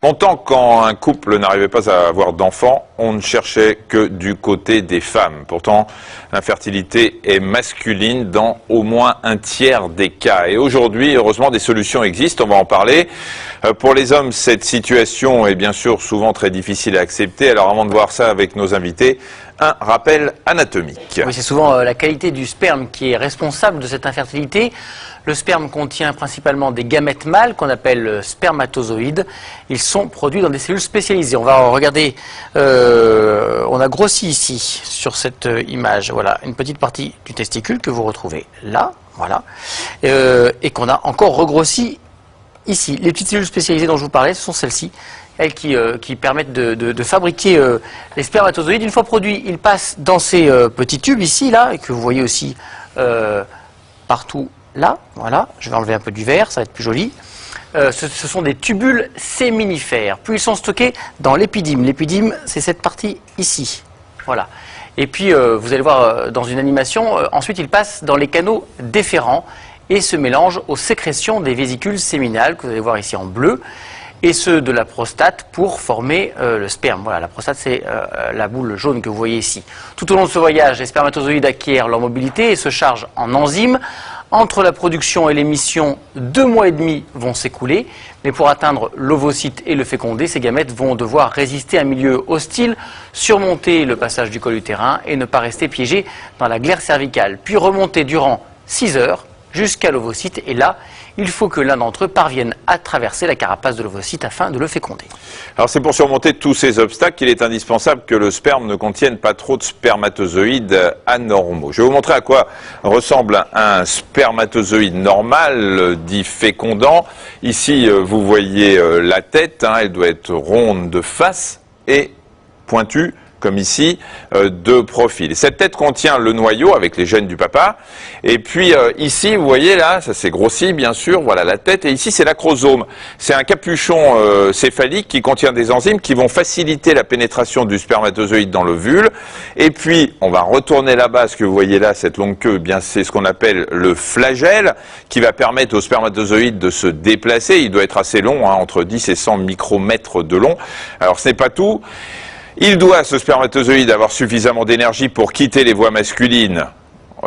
Longtemps, quand un couple n'arrivait pas à avoir d'enfants, on ne cherchait que du côté des femmes. Pourtant, l'infertilité est masculine dans au moins un tiers des cas. Et aujourd'hui, heureusement, des solutions existent, on va en parler. Pour les hommes, cette situation est bien sûr souvent très difficile à accepter. Alors avant de voir ça avec nos invités, un rappel anatomique. Oui, c'est souvent la qualité du sperme qui est responsable de cette infertilité. Le sperme contient principalement des gamètes mâles qu'on appelle spermatozoïdes. Ils sont produits dans des cellules spécialisées. On va regarder, on a grossi ici sur cette image. Voilà, une petite partie du testicule que vous retrouvez là, voilà, et qu'on a encore regrossi ici. Les petites cellules spécialisées dont je vous parlais, ce sont celles-ci. Elles qui permettent de fabriquer les spermatozoïdes. Une fois produits, ils passent dans ces petits tubes ici, là, et que vous voyez aussi partout là. Voilà, je vais enlever un peu du vert, ça va être plus joli. Ce sont des tubules séminifères. Puis ils sont stockés dans l'épidyme. L'épidyme, c'est cette partie ici. Voilà. Et puis, vous allez voir dans une animation, ensuite ils passent dans les canaux déférents et se mélangent aux sécrétions des vésicules séminales, que vous allez voir ici en bleu, et ceux de la prostate pour former le sperme. Voilà, la prostate, c'est la boule jaune que vous voyez ici. Tout au long de ce voyage, les spermatozoïdes acquièrent leur mobilité et se chargent en enzymes. Entre la production et l'émission, 2 mois et demi vont s'écouler. Mais pour atteindre l'ovocyte et le fécondé, ces gamètes vont devoir résister à un milieu hostile, surmonter le passage du col utérin et ne pas rester piégés dans la glaire cervicale. Puis remonter durant 6 heures jusqu'à l'ovocyte. Et là, il faut que l'un d'entre eux parvienne à traverser la carapace de l'ovocyte afin de le féconder. Alors c'est pour surmonter tous ces obstacles qu'il est indispensable que le sperme ne contienne pas trop de spermatozoïdes anormaux. Je vais vous montrer à quoi ressemble un spermatozoïde normal, dit fécondant. Ici, vous voyez la tête, elle doit être ronde de face et pointue, comme ici, de profil. Cette tête contient le noyau avec les gènes du papa. Et puis ici, vous voyez là, ça s'est grossi bien sûr, voilà la tête. Et ici, c'est l'acrosome. C'est un capuchon céphalique qui contient des enzymes qui vont faciliter la pénétration du spermatozoïde dans l'ovule. Et puis, on va retourner là-bas, ce que vous voyez là, cette longue queue, eh bien c'est ce qu'on appelle le flagelle, qui va permettre au spermatozoïde de se déplacer. Il doit être assez long, entre 10 et 100 micromètres de long. Alors, ce n'est pas tout. Il doit, ce spermatozoïde, avoir suffisamment d'énergie pour quitter les voies masculines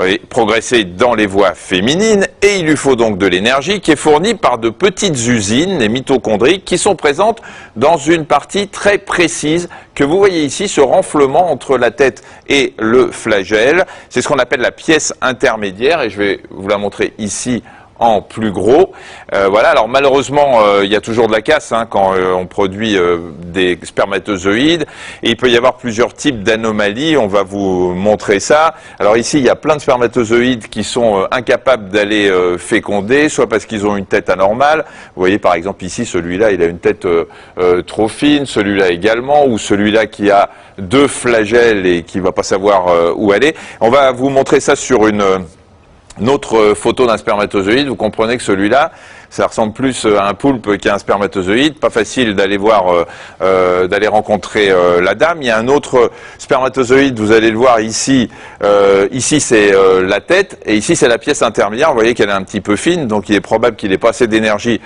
et progresser dans les voies féminines. Et il lui faut donc de l'énergie qui est fournie par de petites usines, les mitochondries, qui sont présentes dans une partie très précise que vous voyez ici, ce renflement entre la tête et le flagelle. C'est ce qu'on appelle la pièce intermédiaire et je vais vous la montrer ici en plus gros. Voilà, alors malheureusement, il y a toujours de la casse quand on produit des spermatozoïdes et il peut y avoir plusieurs types d'anomalies, on va vous montrer ça. Alors ici, il y a plein de spermatozoïdes qui sont incapables d'aller féconder, soit parce qu'ils ont une tête anormale. Vous voyez par exemple ici, celui-là, il a une tête trop fine, celui-là également, ou celui-là qui a 2 flagelles et qui ne va pas savoir où aller. On va vous montrer ça sur une autre photo d'un spermatozoïde. Vous comprenez que celui-là, ça ressemble plus à un poulpe qu'à un spermatozoïde. Pas facile d'aller voir, d'aller rencontrer la dame. Il y a un autre spermatozoïde, vous allez le voir ici. Ici, c'est la tête et ici, c'est la pièce intermédiaire. Vous voyez qu'elle est un petit peu fine, donc il est probable qu'il n'ait pas assez d'énergie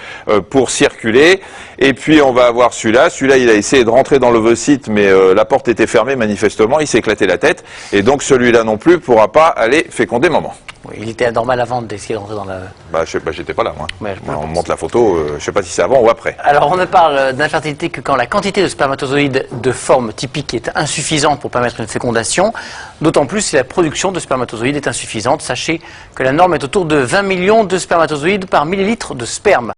pour circuler. Et puis, on va avoir celui-là. Celui-là, il a essayé de rentrer dans l'ovocyte, mais la porte était fermée manifestement. Il s'est éclaté la tête. Et donc, celui-là non plus ne pourra pas aller féconder maman. Oui, il était anormal avant d'essayer de rentrer dans la... j'étais pas là, moi. Ouais, on montre la photo, je sais pas si c'est avant ou après. Alors, on ne parle d'infertilité que quand la quantité de spermatozoïdes de forme typique est insuffisante pour permettre une fécondation, d'autant plus si la production de spermatozoïdes est insuffisante. Sachez que la norme est autour de 20 millions de spermatozoïdes par millilitre de sperme.